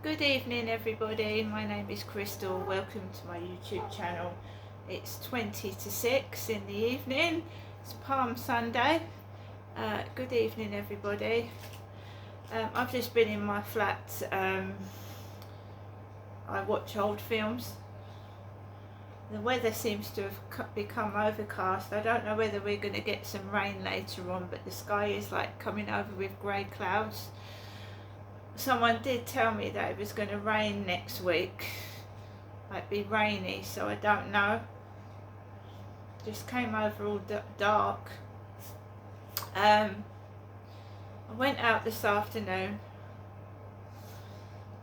Good evening everybody, my name is Crystal, welcome to my YouTube channel. It's 20 to 6 in the evening, it's Palm Sunday. Good evening everybody. I've just been in my flat. I watch old films. The weather seems to have become overcast. I don't know whether we're going to get some rain later on, but the sky is like coming over with grey clouds. Someone did tell me that it was going to rain next week, like be rainy, so I don't know. Just came over all dark. I went out this afternoon.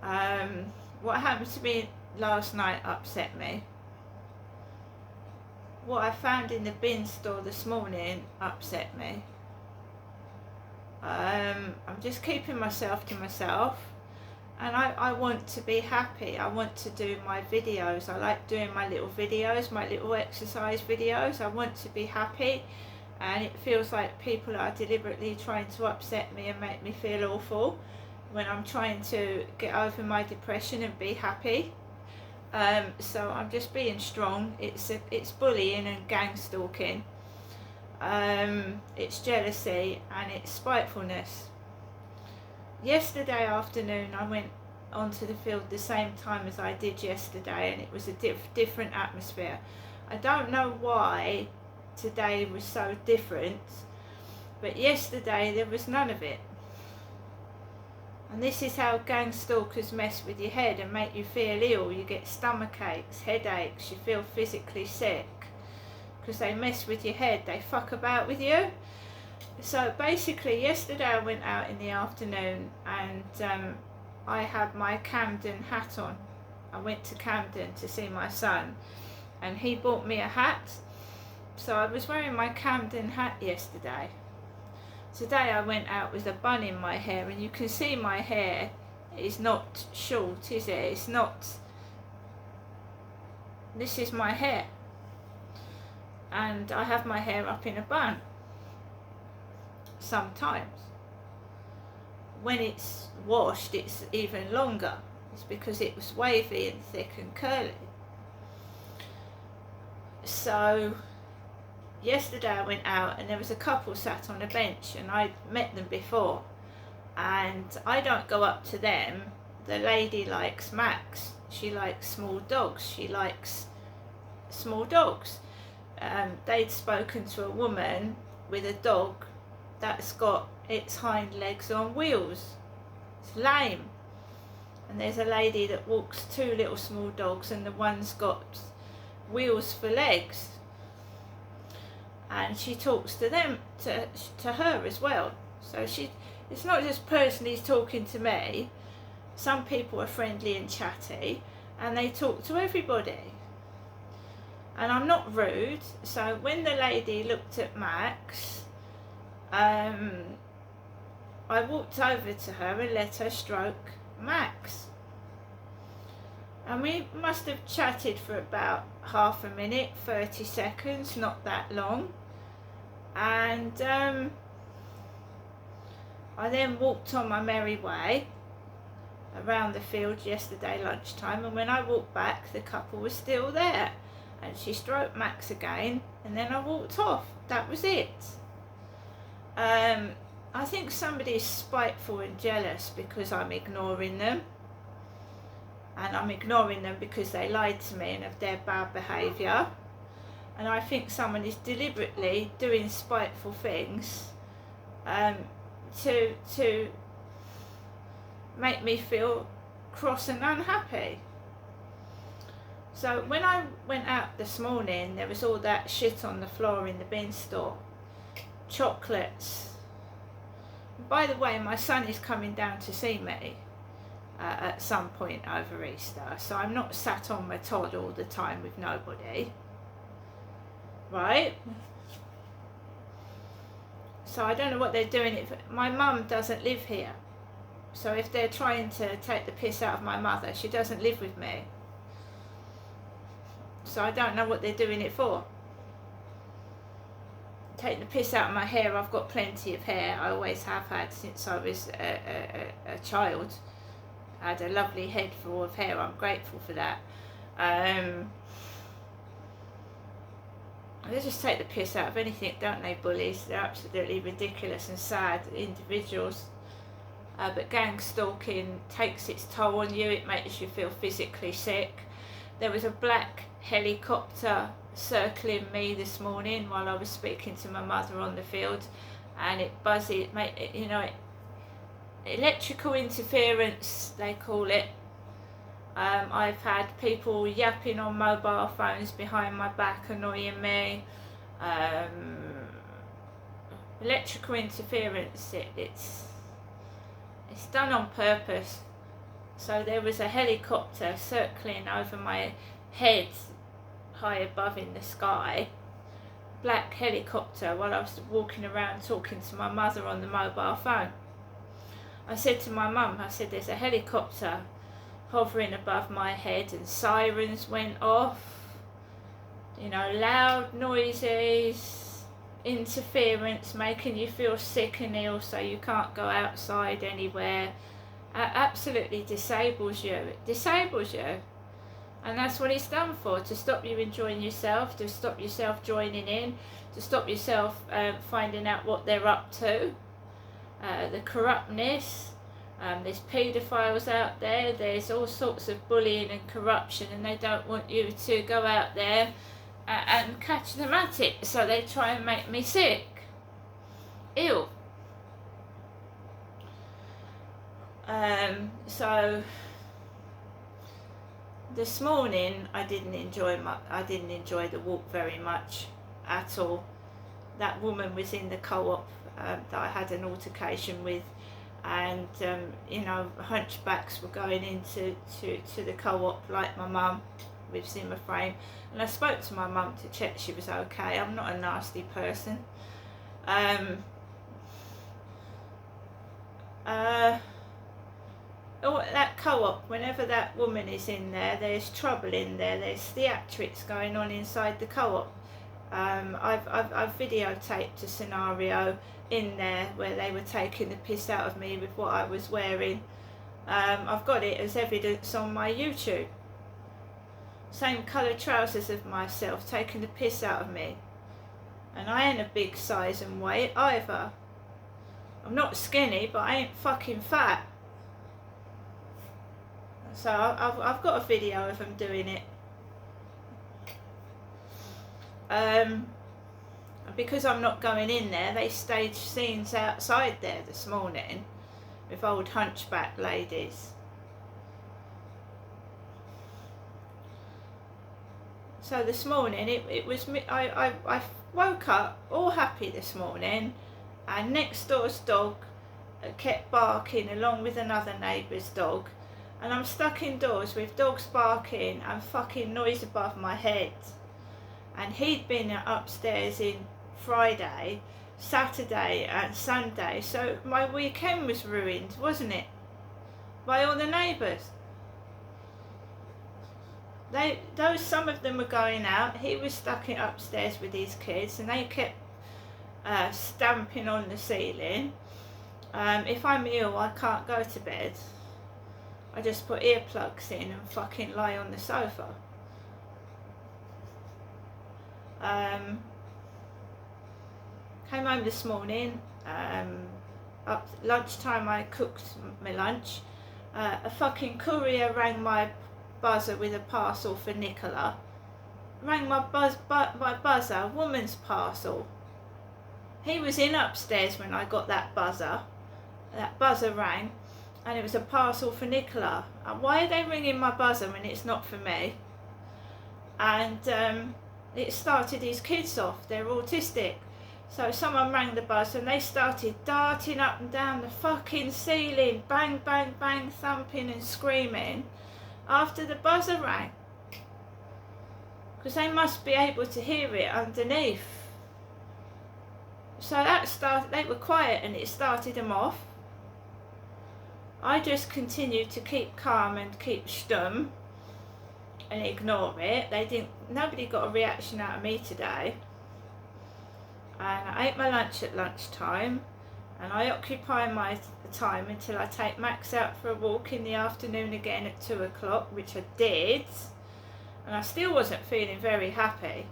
What happened to me last night upset me. What I found in the bin store this morning upset me. I'm just keeping myself to myself, and I want to be happy. I want to do my videos. I like doing my little videos, my little exercise videos. I want to be happy, and it feels like people are deliberately trying to upset me and make me feel awful when I'm trying to get over my depression and be happy. So I'm just being strong. It's bullying and gang stalking. It's jealousy and it's spitefulness. Yesterday afternoon I went onto the field the same time as I did yesterday, and it was a different atmosphere. I don't know why today was so different, but yesterday there was none of it. And this is how gang stalkers mess with your head and make you feel ill. You get stomach aches, headaches, you feel physically sick. Because they mess with your head, they fuck about with you. So basically yesterday I went out in the afternoon and I had my Camden hat on. I went to Camden to see my son and he bought me a hat. So I was wearing my Camden hat yesterday. Today I went out with a bun in my hair, and you can see my hair is not short, is it? It's not. This is my hair. And I have my hair up in a bun sometimes. When it's washed it's even longer. It's because it was wavy and thick and curly. So yesterday I went out and there was a couple sat on a bench, and I'd met them before, and I don't go up to them. The lady likes Max. She likes small dogs. She likes small dogs. They'd spoken to a woman with a dog that's got its hind legs on wheels. It's lame. And there's a lady that walks two little small dogs, and the one's got wheels for legs. And she talks to them, to her as well. So it's not just personally talking to me. Some people are friendly and chatty, and they talk to everybody. And I'm not rude. So when the lady looked at Max, I walked over to her and let her stroke Max. And we must have chatted for about half a minute, 30 seconds, not that long. And I then walked on my merry way around the field yesterday lunchtime, and when I walked back the couple was still there, and she stroked Max again, and then I walked off. That was it. I think somebody's spiteful and jealous because I'm ignoring them, and I'm ignoring them because they lied to me and of their bad behaviour. And I think someone is deliberately doing spiteful things to make me feel cross and unhappy. So when I went out this morning, there was all that shit on the floor in the bin store. Chocolates. By the way, my son is coming down to see me at some point over Easter, so I'm not sat on my Todd all the time with nobody. Right? So I don't know what they're doing. My mum doesn't live here, so if they're trying to take the piss out of my mother, she doesn't live with me, so I don't know what they're doing it for. Take the piss out of my hair. I've got plenty of hair. I always have had since I was a child. I had a lovely head full of hair. I'm grateful for that. They just take the piss out of anything, don't they, bullies? They're absolutely ridiculous and sad individuals. But gang stalking takes its toll on you. It makes you feel physically sick. There was a black helicopter circling me this morning while I was speaking to my mother on the field, and it buzzed. It made it, you know, electrical interference they call it. I've had people yapping on mobile phones behind my back annoying me. Electrical interference, it's done on purpose. So there was a helicopter circling over my head high above in the sky, black helicopter, while I was walking around talking to my mother on the mobile phone. I said to my mum, I said, there's a helicopter hovering above my head, and sirens went off, you know, loud noises, interference, making you feel sick and ill so you can't go outside anywhere. Absolutely disables you. It disables you. And that's what it's done for, to stop you enjoying yourself, to stop yourself joining in, to stop yourself finding out what they're up to, the corruptness. There's paedophiles out there, there's all sorts of bullying and corruption, and they don't want you to go out there and catch them at it, so they try and make me sick, ill. So this morning I didn't enjoy the walk very much at all. That woman was in the co-op that I had an altercation with, and you know, hunchbacks were going into the co-op like my mum with Zimmer frame, and I spoke to my mum to check she was okay. I'm not a nasty person. That co-op, whenever that woman is in there, there's trouble in there. There's theatrics going on inside the co-op. I've videotaped a scenario in there where they were taking the piss out of me with what I was wearing. I've got it as evidence on my YouTube. Same colour trousers of myself, taking the piss out of me. And I ain't a big size and weight either. I'm not skinny, but I ain't fucking fat. So I've got a video of them doing it. Because I'm not going in there, they staged scenes outside there this morning with old hunchback ladies. So this morning it was me. I woke up all happy this morning, and next door's dog kept barking along with another neighbour's dog, and I'm stuck indoors with dogs barking and fucking noise above my head. And he'd been upstairs in Friday, Saturday and Sunday, so my weekend was ruined, wasn't it? By all the neighbours. Some of them were going out. He was stuck upstairs with his kids, and they kept stamping on the ceiling. If I'm ill, I can't go to bed. I just put earplugs in and fucking lie on the sofa. Came home this morning, up lunchtime I cooked my lunch. A fucking courier rang my buzzer with a parcel for Nicola. Rang my buzzer, woman's parcel. He was in upstairs when I got that buzzer. That buzzer rang, and it was a parcel for Nicola. And why are they ringing my buzzer when it's not for me? And it started his kids off. They're autistic. So someone rang the buzzer and they started darting up and down the fucking ceiling, bang, bang, bang, thumping and screaming after the buzzer rang. Because they must be able to hear it underneath. So that started, they were quiet and it started them off. I just continued to keep calm and keep stum and ignore it. Nobody got a reaction out of me today. And I ate my lunch at lunchtime, and I occupy my time until I take Max out for a walk in the afternoon again at 2 o'clock, which I did, and I still wasn't feeling very happy.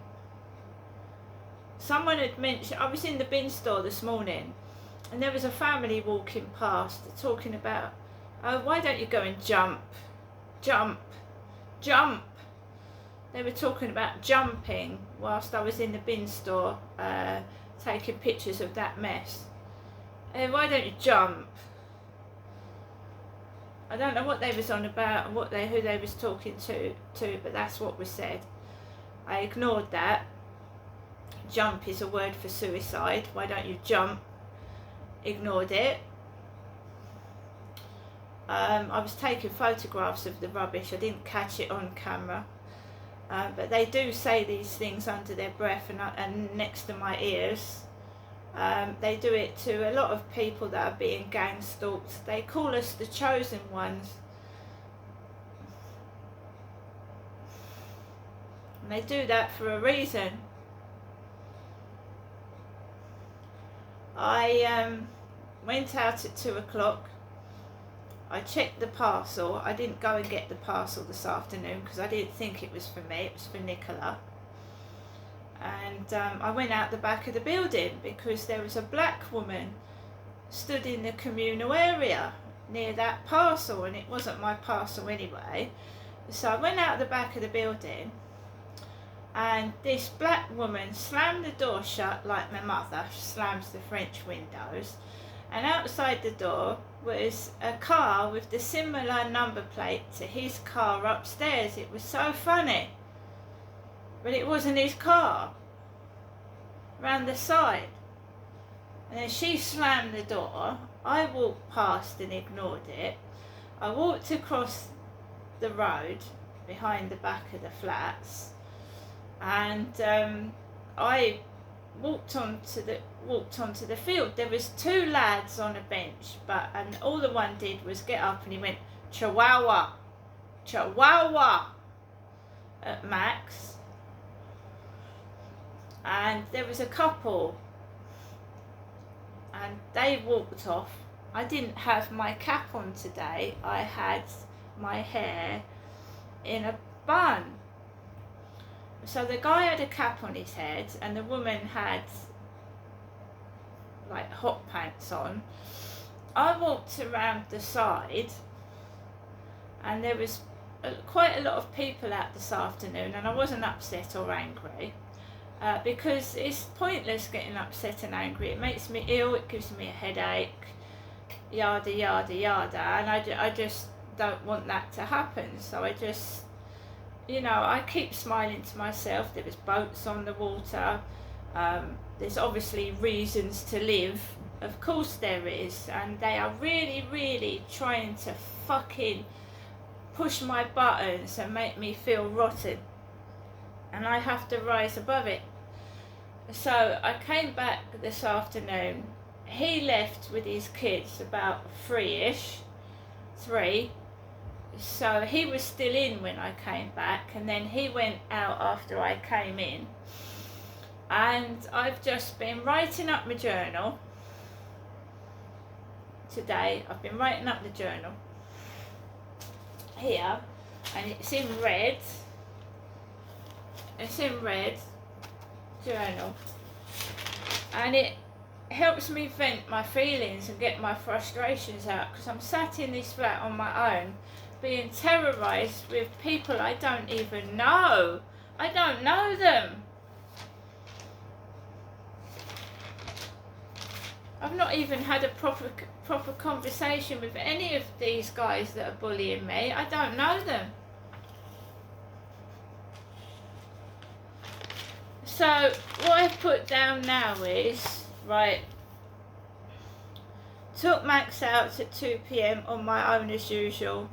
Someone had mentioned, I was in the bin store this morning, and there was a family walking past talking about, oh, why don't you go and jump, jump, jump. They were talking about jumping whilst I was in the bin store taking pictures of that mess. Why don't you jump? I don't know what they was on about and who they was talking to, but that's what was said. I ignored that. Jump is a word for suicide. Why don't you jump? Ignored it. I was taking photographs of the rubbish. I didn't catch it on camera. But they do say these things under their breath and next to my ears. They do it to a lot of people that are being gang stalked. They call us the chosen ones. And they do that for a reason. I went out at 2 o'clock. I checked the parcel. I didn't go and get the parcel this afternoon because I didn't think it was for me. It was for Nicola. And I went out the back of the building because there was a black woman stood in the communal area near that parcel, and it wasn't my parcel anyway. So I went out the back of the building, and this black woman slammed the door shut like my mother slams the French windows, and outside the door was a car with the similar number plate to his car upstairs. It was so funny, but it wasn't his car, round the side. And then she slammed the door. I walked past and ignored it. I walked across the road behind the back of the flats, and I walked onto the field. There was 2 lads on a bench, and all the one did was get up and he went, "Chihuahua, Chihuahua," at Max. And there was a couple, and they walked off. I didn't have my cap on today. I had my hair in a bun. So the guy had a cap on his head and the woman had like hot pants on. I walked around the side, and there was quite a lot of people out this afternoon, and I wasn't upset or angry. Because it's pointless getting upset and angry. It makes me ill, it gives me a headache, yada yada yada, and I just don't want that to happen. So I just, I keep smiling to myself. There was boats on the water. There's obviously reasons to live, of course there is, and they are really, really trying to fucking push my buttons and make me feel rotten. And I have to rise above it. So I came back this afternoon. He left with his kids about 3. So he was still in when I came back, and then he went out after I came in. And I've just been writing up my journal today. I've been writing up the journal here, and it's in red. It's in red journal, and it helps me vent my feelings and get my frustrations out, because I'm sat in this flat on my own being terrorised with people I don't even know. I don't know them. I've not even had a proper conversation with any of these guys that are bullying me. I don't know them. So what I've put down now is, right, took Max out at 2 p.m. on my own as usual.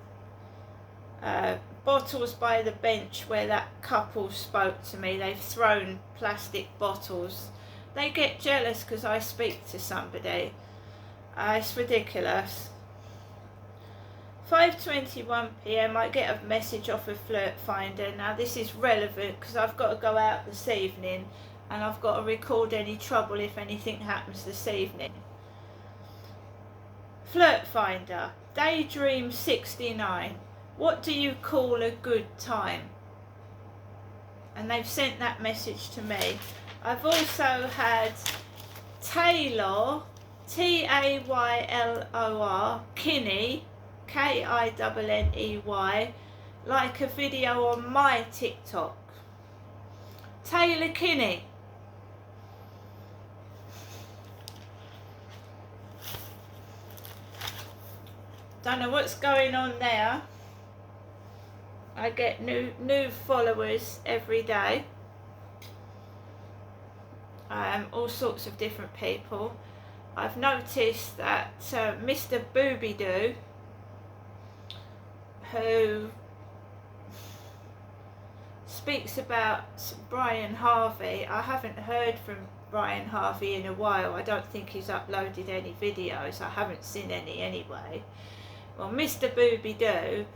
Bottles by the bench where that couple spoke to me. They've thrown plastic bottles. They get jealous because I speak to somebody. It's ridiculous. 5:21 p.m. I get a message off of Flirt Finder. Now this is relevant because I've got to go out this evening, and I've got to record any trouble if anything happens this evening. Flirt Finder, Daydream 69. What do you call a good time? And they've sent that message to me. I've also had Taylor, Taylor, Kinney, Kinney, like a video on my TikTok. Taylor Kinney. Don't know what's going on there. I get new followers every day. All sorts of different people. I've noticed that Mr. Booby Doo, who speaks about Brian Harvey, I haven't heard from Brian Harvey in a while. I don't think he's uploaded any videos. I haven't seen any anyway. Well, Mr. Booby Doo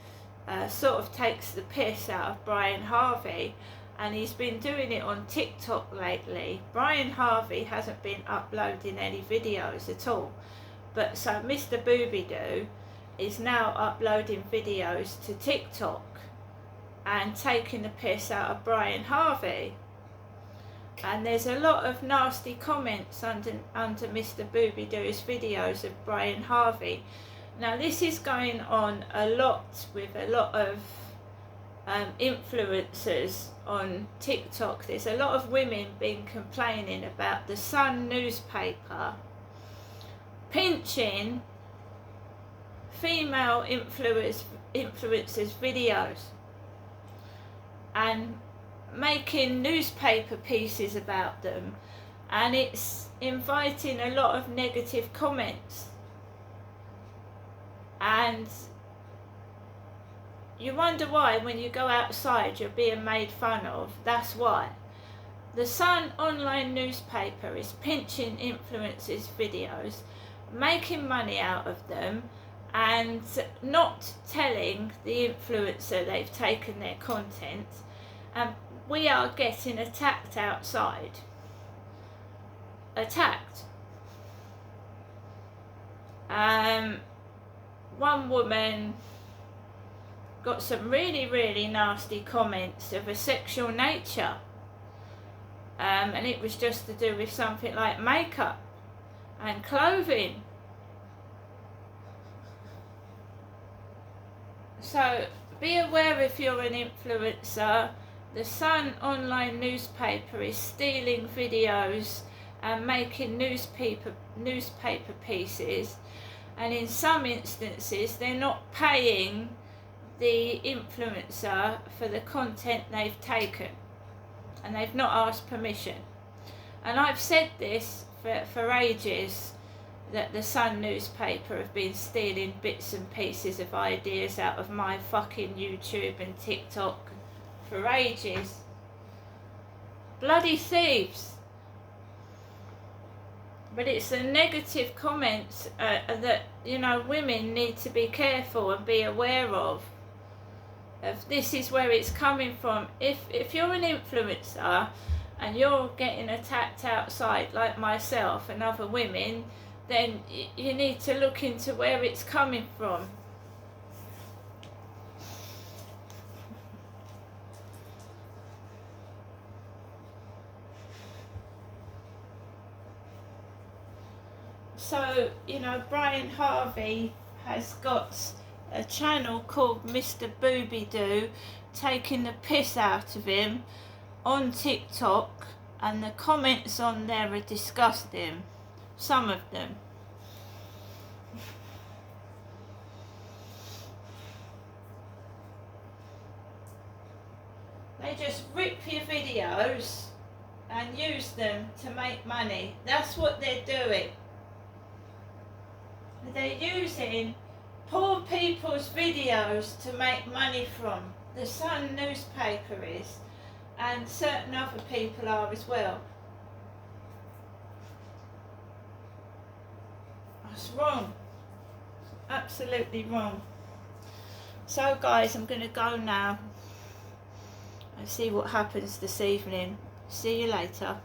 sort of takes the piss out of Brian Harvey, and he's been doing it on TikTok lately. Brian Harvey hasn't been uploading any videos at all, but so Mr. Booby Doo is now uploading videos to TikTok and taking the piss out of Brian Harvey. And there's a lot of nasty comments under Mr. Booby Doo's videos of Brian Harvey. Now this is going on a lot with a lot of influencers on TikTok. There's a lot of women been complaining about the Sun newspaper pinching female influencers' videos and making newspaper pieces about them, and it's inviting a lot of negative comments. And you wonder why when you go outside you're being made fun of. That's why. The Sun online newspaper is pinching influencers' videos, making money out of them, and not telling the influencer they've taken their content. And we are getting attacked outside. Attacked. One woman got some really nasty comments of a sexual nature, and it was just to do with something like makeup and clothing. So be aware if you're an influencer. The Sun online newspaper is stealing videos and making newspaper pieces, and in some instances they're not paying the influencer for the content they've taken, and they've not asked permission. And I've said this for ages, that the Sun newspaper have been stealing bits and pieces of ideas out of my fucking YouTube and TikTok for ages. Bloody thieves. But it's the negative comments that, you know, women need to be careful and be aware of. This is where it's coming from. If you're an influencer and you're getting attacked outside like myself and other women, then you need to look into where it's coming from. So, you know, Brian Harvey has got a channel called Mr. Booby Doo, taking the piss out of him on TikTok, and the comments on there are disgusting. Some of them. They just rip your videos and use them to make money. That's what they're doing. They're using poor people's videos to make money from. The Sun newspaper is, and certain other people are as well. That's wrong. Absolutely wrong. So guys, I'm going to go now and see what happens this evening. See you later.